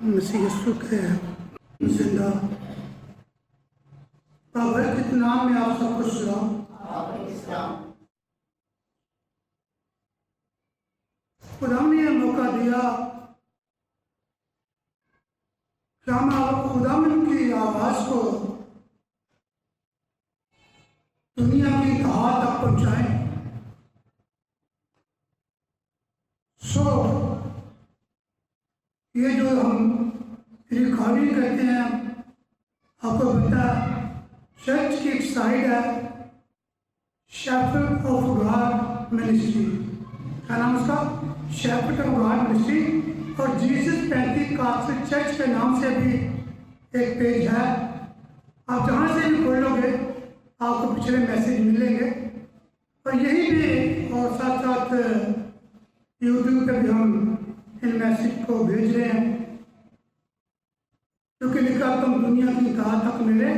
मसीह यीशु के जिंदा बाबर के नाम में आप सबको सलाम। खुदा ने मौका दिया कि हम खुदावन की आवाज को दुनिया की तहा तक पहुंचाएं। ये जो हम रिकॉर्डिंग करते हैं, आपको पता चर्च की एक साइड है शेफर्ड ऑफ गॉड मिनिस्ट्री, क्या नाम उसका? Shepherd of God ministry. और जीसस पेंटिकॉस्टल चर्च के नाम से भी एक पेज है। आप जहाँ से भी खोलोगे आपको पिछले मैसेज मिलेंगे। और यही भी और साथ साथ यूट्यूब पे भी हम इन मैसेज को भेज रहे हैं, क्योंकि लिखा तुम दुनिया की तहा तक मेरे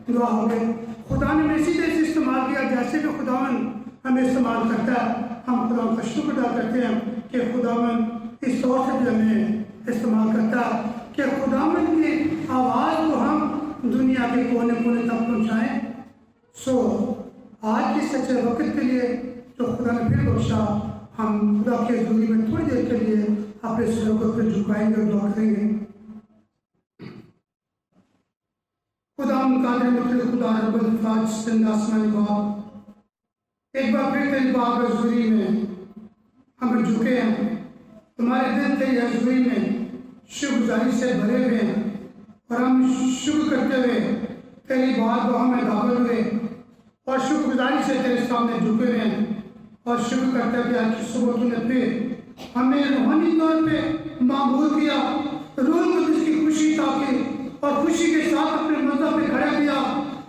दुआ हो गए। खुदा ने इसी तरह से इस्तेमाल किया जैसे भी खुदावन हमें इस्तेमाल करता है। हम खुदा का शुक्र अदा करते हैं कि खुदावन इस तौर से भी हमें इस्तेमाल करता है कि खुदावन की आवाज़ को हम दुनिया के कोने कोने तक पहुँचाएँ। आज के सच्चे वक्त के लिए जो खुदा ने फिर बख्शा, हम खुदा की हज़ूरी में थोड़ी देर के लिए अपने सिरों को फिर झुकाएंगे और दुआ करेंगे। खुदा कादिर मुतअल्लिक़ खुदा रब्बुल फ़ाज ज़िंदा आसमानी बाप, एक बार फिर तेरी बाप हज़ूरी में हम झुके हैं। तुम्हारे दिल तेरी हज़ूरी में शुक्रगुजारी से भरे हुए हैं और हम शुक्र करते हुए तेरी बारगाह में दाखिल हुए और शुक्रगुजारी से तेरे सामने झुके हुए हैं और शुक्र करते हुए आज की सुबह तूने फिर हमें रूहानी तौर पे मामूल किया, रूह कुद्दूस की खुशी ताकि और खुशी के साथ अपने मज़हब पे खड़ा किया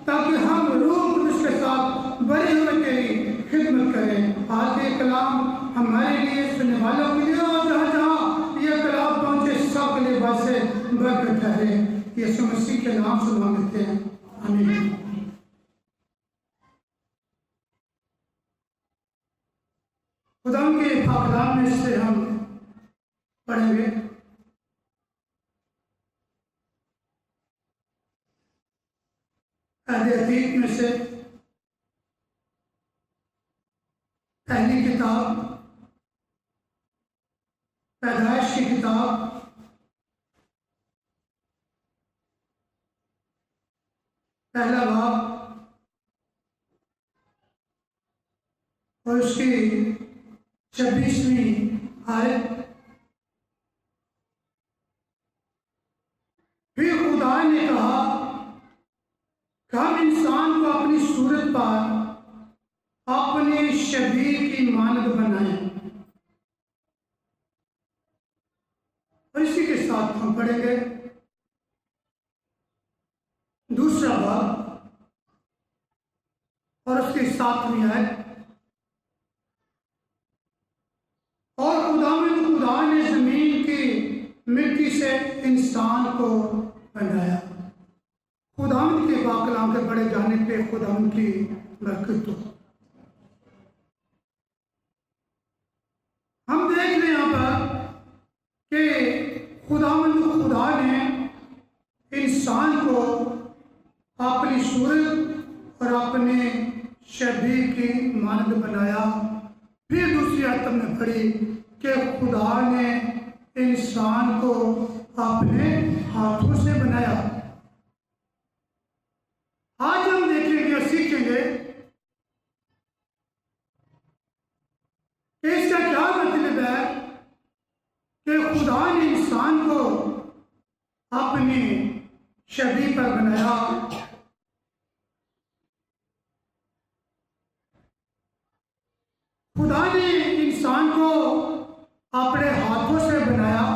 ताकि हम रूह कुद्दूस के साथ बड़े हुए तेरी खिदमत करें। आज ये कलाम हमारे लिए, सुनने वालों के लिए और जहाँ जहाँ ये कलाम पहुँचे सब के लिए बात से बरकत ठहरे। यीशु मसीह के नाम से मांगते हैं, आमीन। खुदा के पाकलाम में से हम पढ़ेंगे अहद अतीक में से पहली किताब पैदाइश की किताब पहला बाब और उसकी 26वीं आयत। फिर खुदा ने कहा कि हम इंसान को अपनी सूरत पर अपने शबीह की मानद बनाएं। और इसी के साथ हम पढ़ेंगे दूसरा बाब और उसकी 7वीं आयत। और खुदा ने जमीन की मिट्टी से इंसान को बनाया। खुदावन के पाकलाम के पढ़े जाने पे खुदावन की बरकत हो। हम देख रहे हैं यहाँ पर कि खुदा ने इंसान को अपनी सूरत और अपने शबीह की मानद बनाया। फिर दूसरी आयत हमने पढ़ी कि खुदा ने इंसान को अपने हाथों से बनाया। आज हम देखेंगे और सीखेंगे कि इसका क्या मतलब है कि खुदा ने इंसान को अपनी शबीह पर बनाया। खुदा ने इंसान को अपने हाथों से बनाया।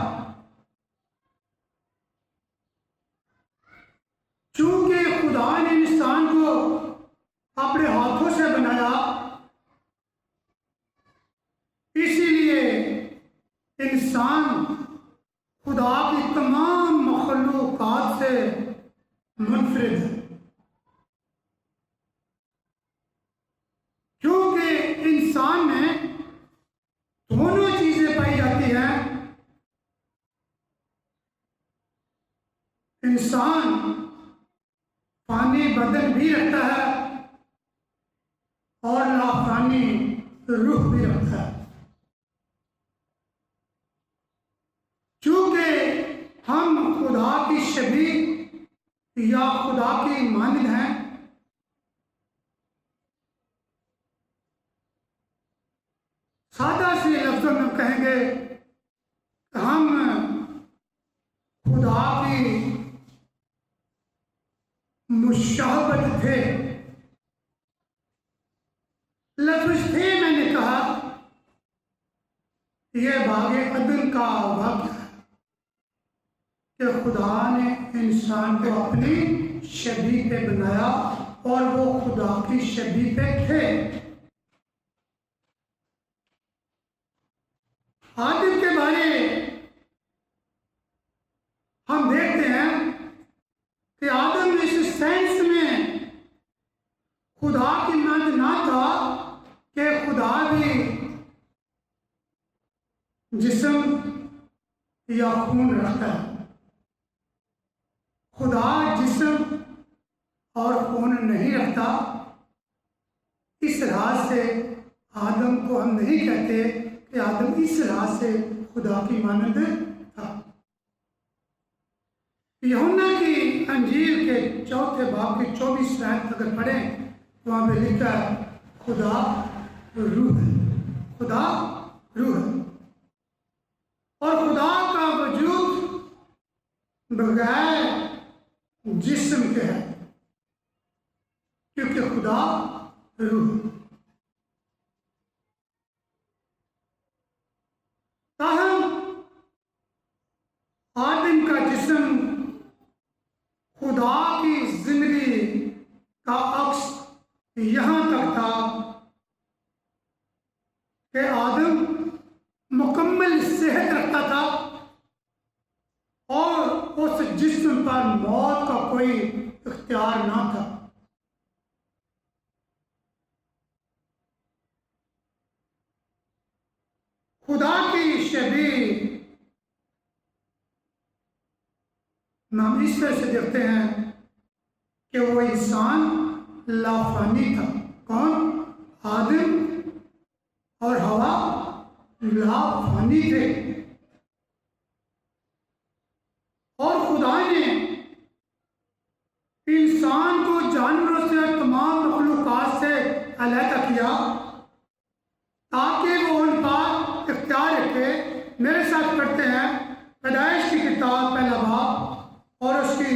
चूंकि खुदा ने इंसान को अपने हाथों से बनाया, इसीलिए इंसान खुदा की तमाम मखलूकात से मुनफरिद है। क्योंकि इंसान में दोनों चीजें पाई जाती हैं, इंसान फानी बदन भी रखता है और लाफानी रूह भी रखता है। चूंकि हम खुदा की शबीह या खुदा की मानद हैं, सादा से लफ्जों में कहेंगे हम खुदा की मुशाहबत थे। लफ्ज थे मैंने कहा, यह बागे अदन का वाक़या है कि खुदा ने इंसान को अपनी शबीह पे बनाया और वो खुदा की शबीह पे थे। आदम के बारे हम देखते हैं कि आदम इस सेंस में खुदा की मानद ना था कि खुदा भी जिस्म या खून रखता है। खुदा जिस्म और खून नहीं रखता। इस राज से आदम को हम नहीं कहते कि आदम इस राज से खुदा की मानद था। यूहन्ना की अंजील के 4 बाब की 24 आयत अगर पढ़ें तो वहां पे लिखा है खुदा रूह है, खुदा रूह है। और खुदा का वजूद बगैर जिस्म के है, क्योंकि खुदा रूह है। ताहम आदम का जिस्म खुदा की जिंदगी का अक्स यहां तक था कि आदम मुकम्मल सेहत रखता था और उस जिस्म पर मौत का कोई इख्तियार ना था। खुदा की शबीह हम इस तरह से देखते हैं कि वो इंसान लाफानी था। कौन? आदम और हवा लाफानी थे और खुदा ने इंसान को जानवरों से, तमाम मखलूकात से अलहदा किया ताकि वो उन पर इख्तियार रखे। मेरे साथ पढ़ते हैं पैदाइश की किताब 1 बाब और उसकी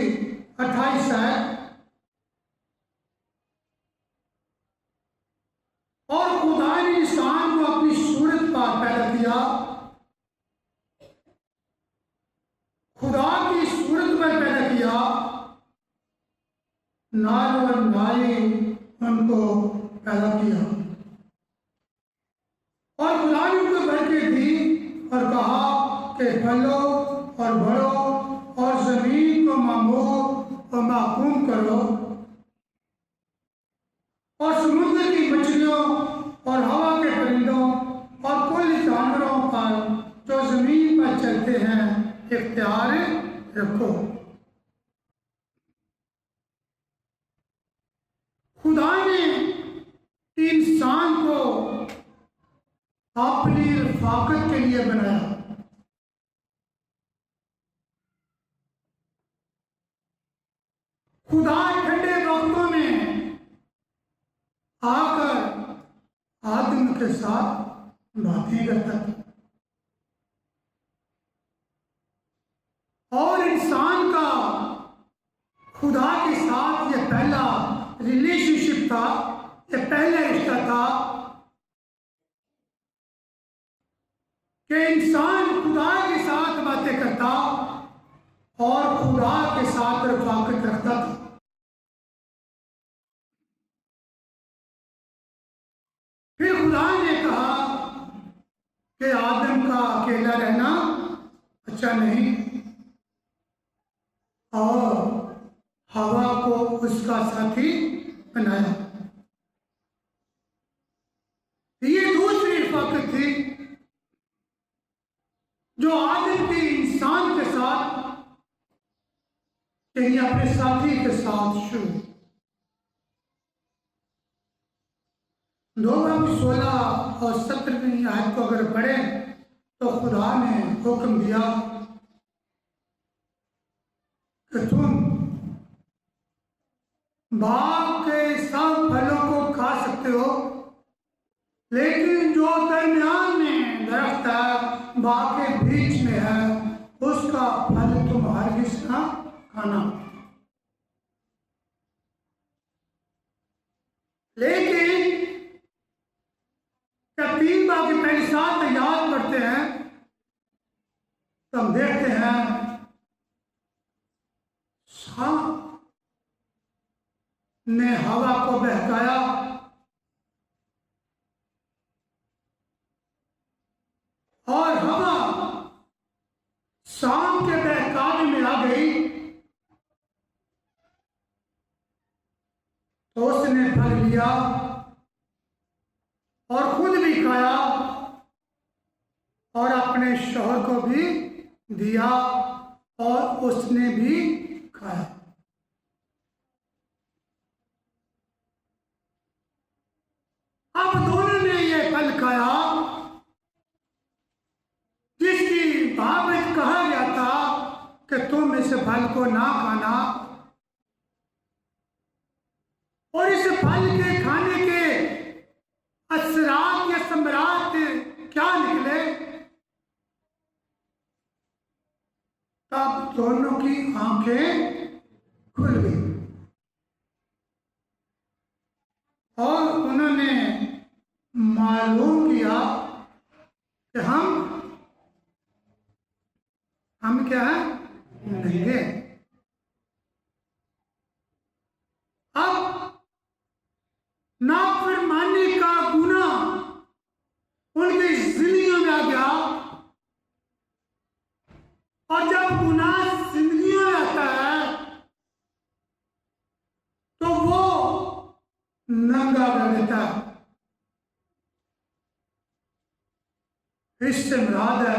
28 आयत। और खुदा ने इंसान को अपनी सूरत पर पैदा किया, खुदा की सूरत पर पैदा किया, नार और नारी उनको पैदा किया। और खुदा ने उनको बरकत दी और कहा कि फलो और बढ़ो और जमीन को मामूर और महकूम करो और समुद्र की मछलियों और हवा के परिंदों और कुल जानवरों पर जो जमीन पर चलते हैं इख्तियार रखो। खुदा ने इंसान को अपनी रफाकत के लिए बनाया। खुदा ठंडे वक्तों में आकर आदम के साथ बातें करता था और इंसान का खुदा के साथ यह पहला रिलेशनशिप था, यह पहला रिश्ता था कि इंसान खुदा के साथ बातें करता और खुदा के साथ रफाकत रखता था। फिर खुदा ने कहा कि आदम का अकेला रहना अच्छा नहीं और हवा को उसका साथी बनाया। ये दूसरी रफाकत थी जो आदम की इंसान के साथ कहीं अपने साथी के साथ शुरू। 2:16 और 17वीं आयत को अगर पढ़ें तो खुदा ने हुक्म दिया कि तुम बाग के सब फलों को खा सकते हो, लेकिन जो दरमियान में दरख्त है, बाग के बीच में है, उसका फल तुम हरगिज़ ना खाना। लेकिन जब 3 बाग की पहली 7 आयत पढ़ते हैं तो हम देखते हैं सांप ने हवा को बहकाया और हवा सांप के बहकावे में आ गई, तो उसने फल लिया और खुद भी खाया और अपने शौहर को भी दिया और उसने भी खाया। अब दोनों ने ये फल खाया जिसकी बाबत कहा गया था कि तुम इस फल को ना खाना, और इस फल के खाने के असरात या समरात क्या निकले, तब दोनों की आंखें खुल गई और उन्होंने मालूम किया कि हम क्या है, नंगे। अब नाफरमानी का गुनाह उनकी जिंदगियों में आ गया, और जब गुनाह जिंदगियों में आता है तो वो नंगा कर देता है। इससे मुराद है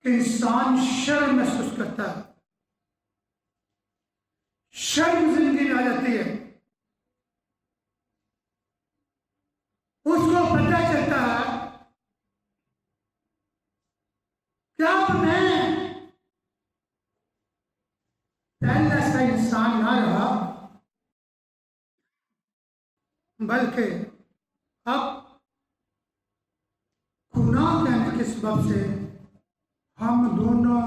कि इंसान शर्म महसूस करता है, शर्म जिंदगी में आ जाती है, उसको पता चलता है क्या मैं पहले ऐसा इंसान ना रहा, बल्कि अब गुनाह करने के सबब से हम दोनों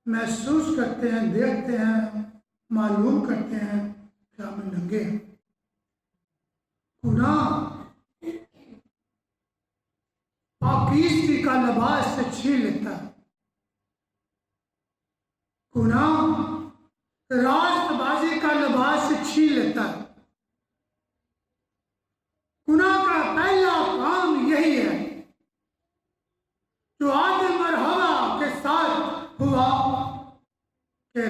महसूस करते हैं, देखते हैं, मालूम करते हैं कि हम नंगे हैं। गुनाह पाकीज़गी का लिबास से छीन लेता है। गुनाह रास्तबाजी का लिबास से छीन लेता है। गुनाह का पहला काम यही है जो आदम और हवा के साथ हुआ कि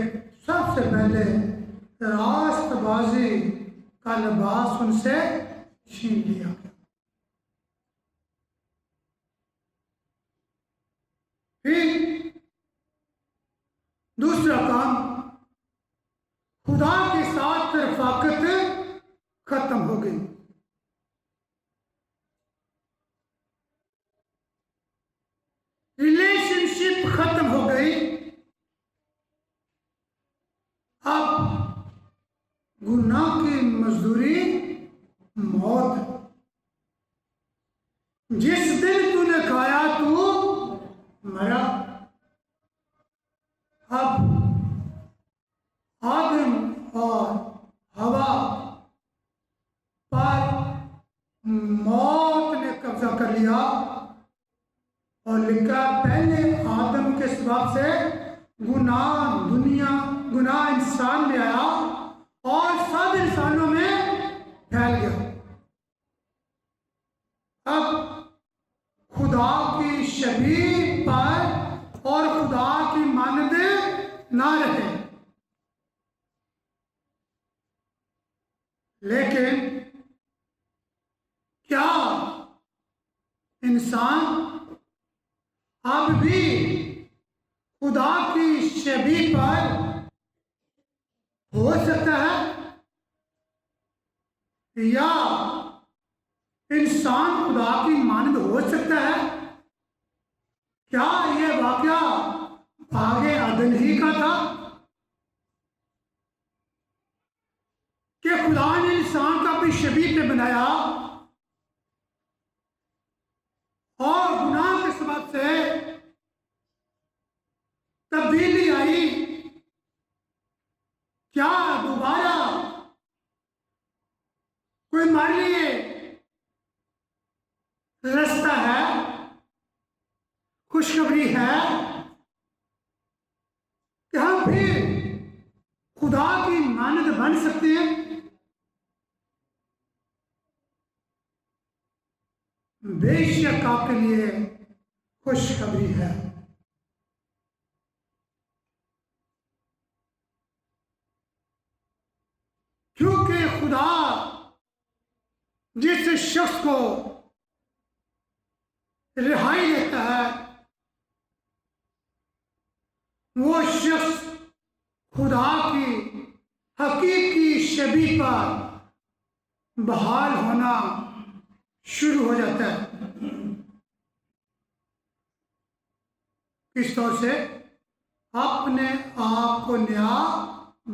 सबसे पहले रास्तबाजी का लिबास उनसे छीन लिया गया। फिर दूसरा काम, खुदा के साथ रफाकत खत्म हो गई। रिलेशनशिप खत्म हो गई। अब गुनाह की मजदूरी मौत है। जिस दिन तूने खाया तू मरा। अब आदम और हवा पर मौत ने कब्जा कर लिया और लिखा पहले आदम के सबब से गुनाह इंसान में आया और सब इंसानों में फैल गया। अब खुदा की शबीह पर और खुदा की मानद ना रहे, लेकिन क्या इंसान अब भी खुदा की शबीह पर हो सकता है या इंसान खुदा की मानद हो सकता है? क्या यह वाकया आगे अदन ही का था कि खुदा ने इंसान को अपनी शबीह पे बनाया और गुनाह के सबब से तब्दीली आई? क्या दोबारा कोई हमारे लिए रास्ता है, खुशखबरी है कि हम फिर खुदा की मानद बन सकते हैं? बेशक आपके लिए खुशखबरी है। क्योंकि खुदा जिस शख्स को रिहाई देता है वो शख्स खुदा की हकीकी शबीह पर बहाल होना शुरू हो जाता है। किस तौर से? अपने आप को नया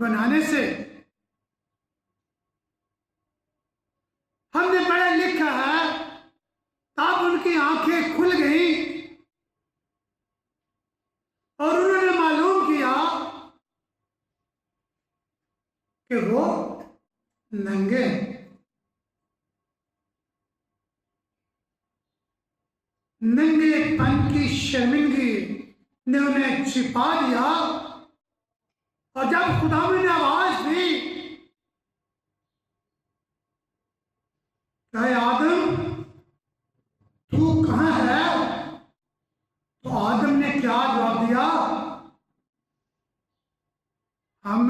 बनाने से। हमने पढ़ा लिखा है, तब उनकी आंखें खुल गई और उन्होंने मालूम किया कि वो नंगे। नंगेपन की शर्मिंदगी ने उन्हें छिपा दिया और जब खुदा ने आवाज दी, कहे आदम तू कहां है? तो आदम ने क्या जवाब दिया? हम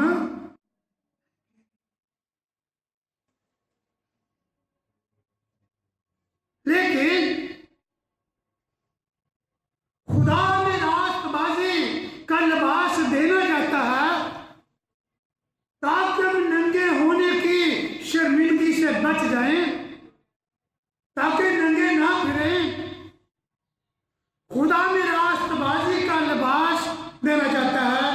लेकिन खुदा में रास्तबाजी का लिबास देना चाहता है ताकि हम नंगे होने की शर्मिंदगी से बच जाएं, ताकि नंगे ना फिरें। खुदा में रास्तबाजी का लिबास देना चाहता है।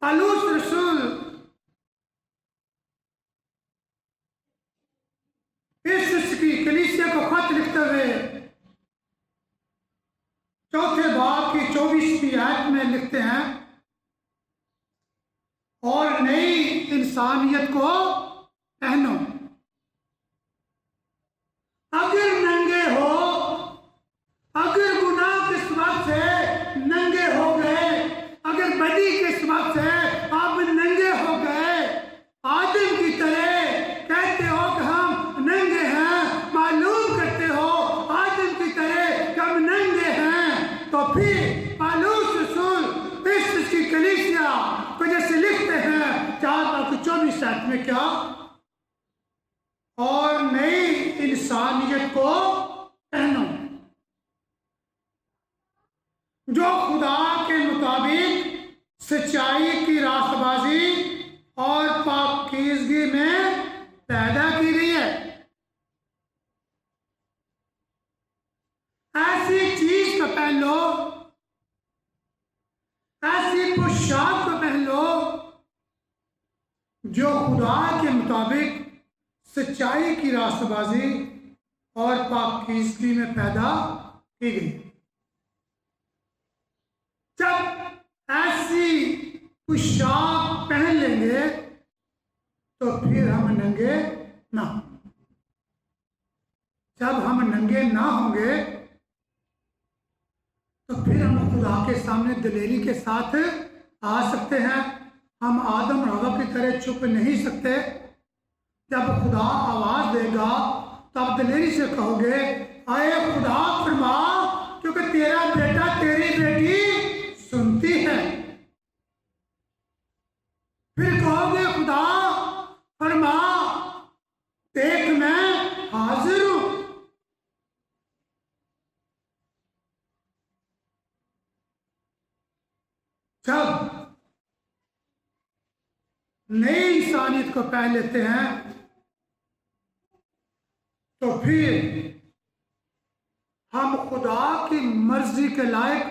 पौलुस रसूल इस की कलीसिया को खत लिखते हुए 4 बाब की 24वीं आयत में लिखते हैं, और नई इंसानियत को पहनो। अगर नंगे हो, अगर गुनाह के सबब से नंगे हो गए, अगर बदी के सबब से आप नंगे हो गए, आदम की तरह कहते हो कि हम नंगे हैं, मालूम करते हो आदम की तरह कि हम नंगे हैं, तो फिर पौलुस रसूल इस की कलीसिया को जैसे लिखते हैं 4 बाब की 24 आयत में, क्या? और नई इंसानियत को पहनो जो खुदा के मुताबिक सच्चाई की रास्तबाजी और पाकीज़गी में पैदा की गई है। ऐसी चीज को पहन लो, ऐसी पोशाक को पहन लो जो खुदा के मुताबिक सच्चाई की रास्तबाजी और पाकीज़गी में पैदा की गई। जब ऐसी पोशाक पहन लेंगे तो फिर हम नंगे ना। जब हम नंगे ना होंगे तो फिर हम खुदा के सामने दिलेरी के साथ आ सकते हैं। हम आदम और हवा की तरह छुप नहीं सकते। जब खुदा आवाज देगा तब दिलेरी से कहोगे, आए खुदा फरमा, क्योंकि तेरा बेटा तेरी बेटी सुनती है। फिर कहोगे, खुदा फरमा, देख मैं हाजिर हूं। जब नई इंसानियत को पा लेते हैं तो फिर हम खुदा की मर्जी के लायक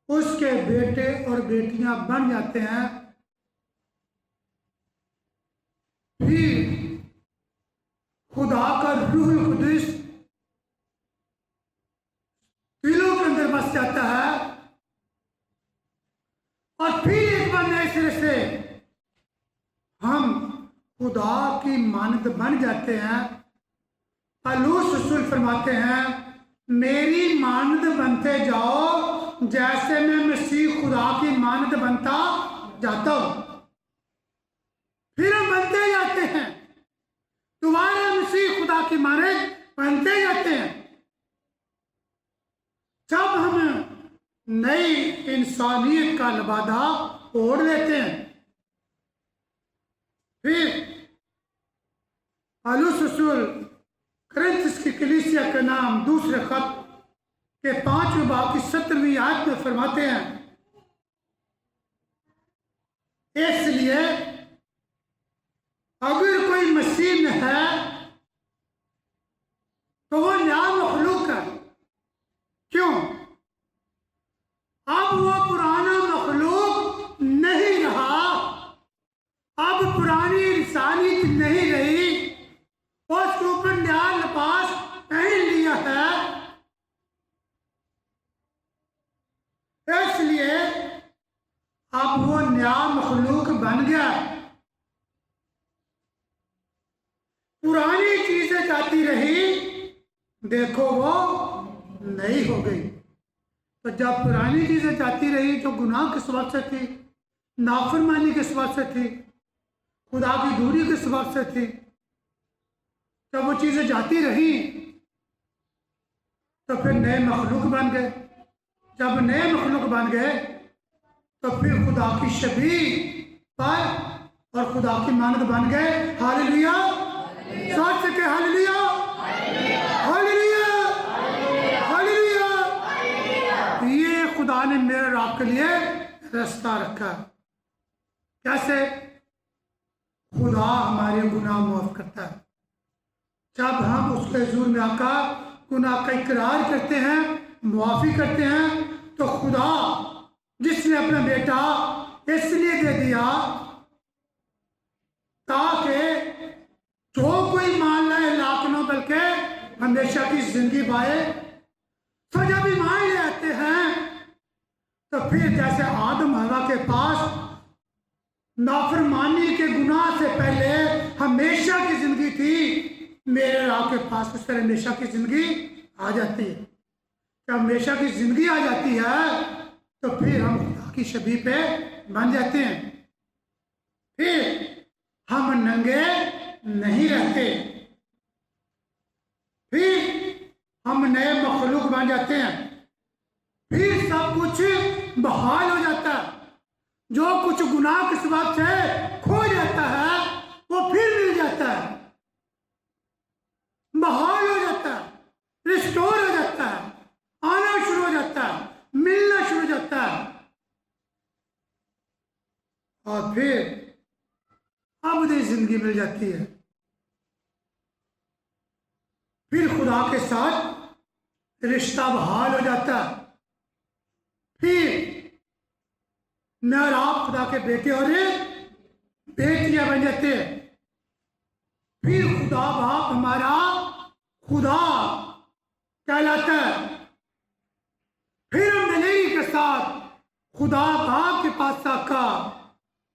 उसके बेटे और बेटियां बन जाते हैं। फिर खुदा का रूहुल कुद्दूस दिलों के अंदर बस जाता है और फिर एक बार नए सिरे से हम खुदा की मानद बन जाते हैं। पौलुस रसूल फरमाते हैं, मेरी मानद बनते जाओ जैसे मैं मसीह खुदा की मानद बनता जाता हूं। फिर हम बनते जाते हैं, दोबारा मसीह खुदा की मानद बनते जाते हैं। जब हम नई इंसानियत का लबादा ओढ़ लेते हैं, फिर पौलुस रसूल कुरिन्थियों की कलीसिया का नाम दूसरे खत के 5वें बाब की 17वीं आयत में फरमाते हैं, इसलिए अगर कोई मसीह में है तो वो नया मखलूक है। क्यों? अब वो पुराना मखलूक नहीं रहा, अब पुरानी इंसानियत नहीं रही, उसके ऊपर नया लिबास पहन लिया है। इसलिए अब वो नया मखलूक बन गया। पुरानी चीजें जाती रही, देखो वो नई हो गई। तो जब पुरानी चीजें जाती रही जो गुनाह के सबब से थी, नाफरमानी के सबब से थी, खुदा की दूरी के सबब से थी, जब वो चीजें जाती रही तो फिर नए मखलूक बन गए। जब नए मखलूक बन गए तो फिर खुदा की शबीह पर और खुदा की मानद बन गए। हालेलुया, सोच सके हालेलुया, हालेलुया, हालेलुया। ये खुदा ने मेरे और आपके लिए रास्ता रखा। कैसे? खुदा हमारे गुनाह माफ करता है। जब हम उसके हुजूर में आकर गुनाह का इकरार करते हैं, मुआफी करते हैं, तो खुदा जिसने अपना बेटा इसलिए दे दिया ताकि जो कोई मान लाए लाख न बल्कि हमेशा की जिंदगी पाए। तो जब ईमान ले आते हैं तो फिर जैसे आदम हवा के पास नाफरमानी के गुनाह से पहले हमेशा की जिंदगी थी, मेरे और आपके पास उस तरह हमेशा की जिंदगी आ जाती है। जब हमेशा की जिंदगी आ जाती है तो फिर हम खुदा की शबीह पे बन जाते हैं। फिर हम नंगे नहीं रहते, फिर हम नए मखलूक बन जाते हैं। फिर सब कुछ बहाल हो जाता है। जो कुछ गुनाह के सबब से खो जाता है वो फिर मिल जाता है, बहाल हो जाता है, रिस्टोर हो जाता है, आना शुरू हो जाता है, मिलना शुरू हो जाता है। और फिर अबदी जिंदगी मिल जाती है। फिर खुदा के साथ रिश्ता बहाल हो जाता है। फिर मैं और आप खुदा के बेटे और बेटियां बन जाते हैं। फिर खुदा बाप हमारा खुदा कहलाता है। फिर हम दलेरी के साथ खुदा बाप के पास आकर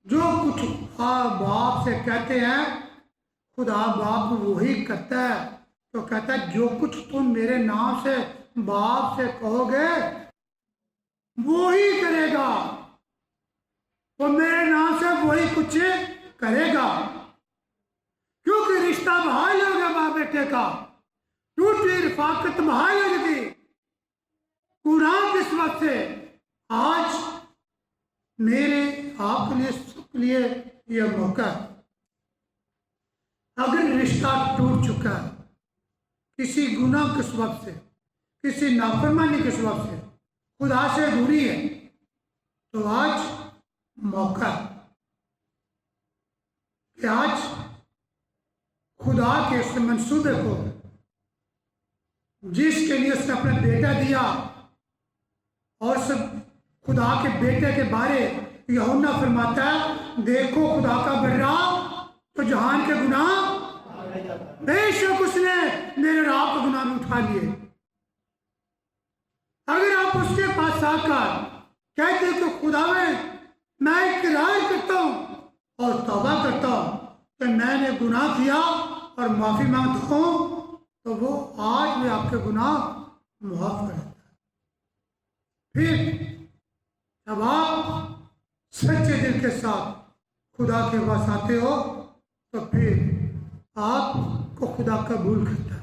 जो कुछ बाप से कहते हैं, खुदा बाप वही करता है। तो कहता है जो कुछ तुम मेरे नाम से बाप से कहोगे वो ही करेगा, वो मेरे नाम से वही कुछ करेगा। क्योंकि रिश्ता बहाल हो गया बाप बेटे का, टूटी रफाकत बहाल हो गई गुनाह किस वक्त से। आज मेरे आपके लिए यह मौका है। अगर रिश्ता टूट चुका किसी गुनाह के सबब से, किसी नाफरमानी के सबब से, खुदा से दूरी है, तो आज मौका है कि आज खुदा के उस मंसूबे को, जिसके लिए उसने अपना बेटा दिया, और सब खुदा के बेटे के बारे यूहन्ना फरमाता है, देखो खुदा का बर्रा तो जहान के गुनाह, बेशक उसने मेरे और आपके गुनाह में उठा लिए। अगर आप उसके पास आकर कहते हो कि खुदा मैं इकरार करता हूं और तौबा करता हूं कि मैंने गुनाह किया और माफी मांगता हूं, तो वो आज भी आपके गुनाह मुआफ कर देता है। फिर जब आप सच्चे दिल के साथ खुदा के पास आते हो, तो फिर आपको खुदा कबूल करता है।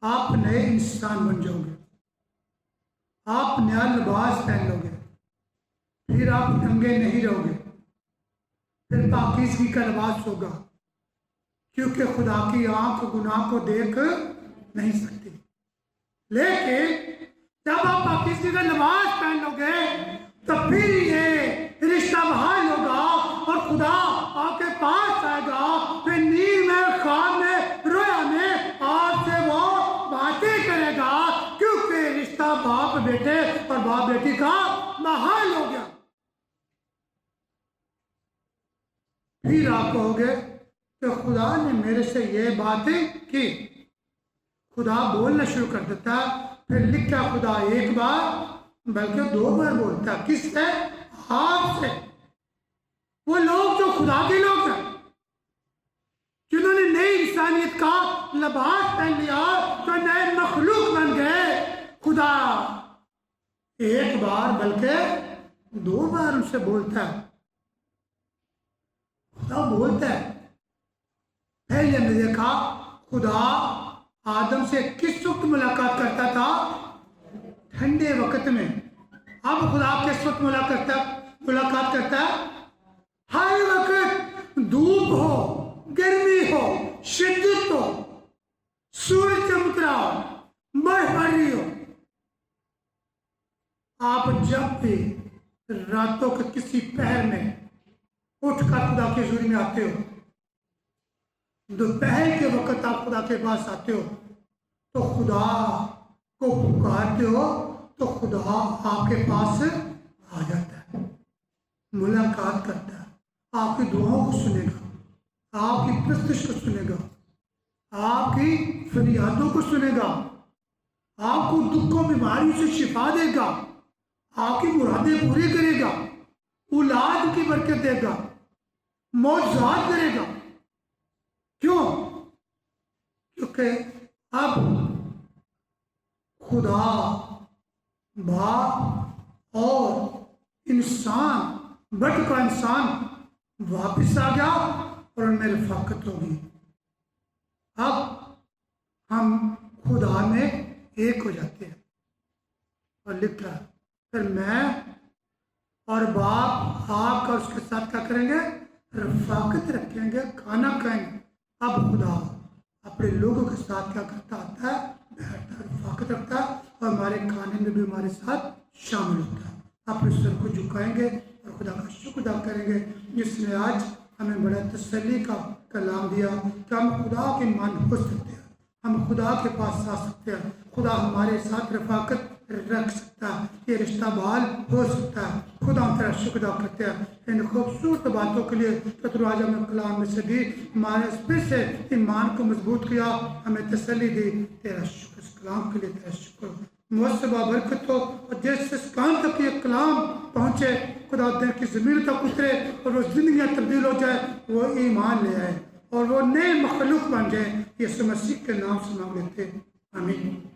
आप नए इंसान बन जाओगे, आप नया लिबास पहन लोगे, फिर आप नंगे नहीं रहोगे, फिर पाकीज़गी का लिबास होगा, क्योंकि खुदा की आंख गुनाह को देख नहीं सकती। लेकिन जब आप पाकीज़गी का लिबास पहन लोगे, तो फिर ये रिश्ता बहाल होगा और खुदा आपके पास आएगा, फिर नींद में, ख्वाब में, रोया में आपसे वो बातें करेगा, क्योंकि रिश्ता बाप बेटे और बाप बेटी का बहाल हो गया। फिर आप कहोगे कि खुदा ने मेरे से ये बातें की। खुदा बोलना शुरू कर देता है, फिर लिखा खुदा एक बार बल्कि 2 बार बोलता है। किससे? आपसे। वो लोग जो खुदा के लोग हैं, जिन्होंने नई इंसानियत का लिबास पहन लिया, जो नए मखलूक बन गए, खुदा एक बार बल्कि 2 बार उनसे बोलता है। खुदा बोलता है। पहले हमने देखा खुदा आदम से किस वक्त मुलाकात करता था? ठंडे वक्त में। अब खुदा किस वक्त मुलाकात करता है? हर वक्त धूप हो, गर्मी हो, शिद्दत हो, सूरज चमक रहा हो, बर्फ पड़ रही हो, आप जब भी रातों के किसी पहर में उठकर खुदा की हज़ूरी में आते हो, दोपहर के वक्त आप खुदा के पास आते हो, तो खुदा को पुकारते हो, तो खुदा आपके पास आ जाता है, मुलाकात करता है, आपकी दुआओं को सुनेगा, आपकी प्रस्तुश को सुनेगा, आपकी फरियादों को सुनेगा, आपको दुखों बीमारियों से शिफा देगा, आपकी मुरादें पूरी करेगा, औलाद की बरकत देगा, मौजूद करेगा। क्यों? क्योंकि अब खुदा बाप और इंसान, भटका इंसान वापस आ गया और उनमें रफाकत होगी। अब हम खुदा में एक हो जाते हैं। और लिख रहा है, फिर मैं और बाप आपका उसके साथ क्या करेंगे? रफाकत रखेंगे, खाना खाएंगे। अब खुदा अपने लोगों के साथ क्या करता आता है? बैठता है, रफाकत रखता है और हमारे खाने में भी हमारे साथ शामिल होता है। अपने सर को झुकाएंगे और खुदा का शुक्र अदा करेंगे, जिसने आज हमें बड़ा तसल्ली का कलाम दिया कि हम खुदा के मान हो सकते हैं, हम खुदा के पास आ सकते हैं, खुदा हमारे साथ रफाकत रख सकता है, ये रिश्ता बहाल हो सकता है। खुदा हम तेरा शुक्र अदा करते हैं इन खूबसूरत बातों के लिए। तो तू आज हमें कलाम में से दी, हमारे फिर से ईमान को मजबूत किया, हमें तसल्ली दी। तेरा शुक्र इस कलाम के लिए, तेरा शुक्र मुअस्सबा बरकत हो, और जिस कान तक ये कलाम पहुँचे, खुदा दिन की ज़मीन तक उतरे और वो जिंदगियाँ तब्दील हो जाए, वो ईमान ले आए और वो नए मखलूक बन जाए। यीशु मसीह के नाम से मांग लेते, आमीन।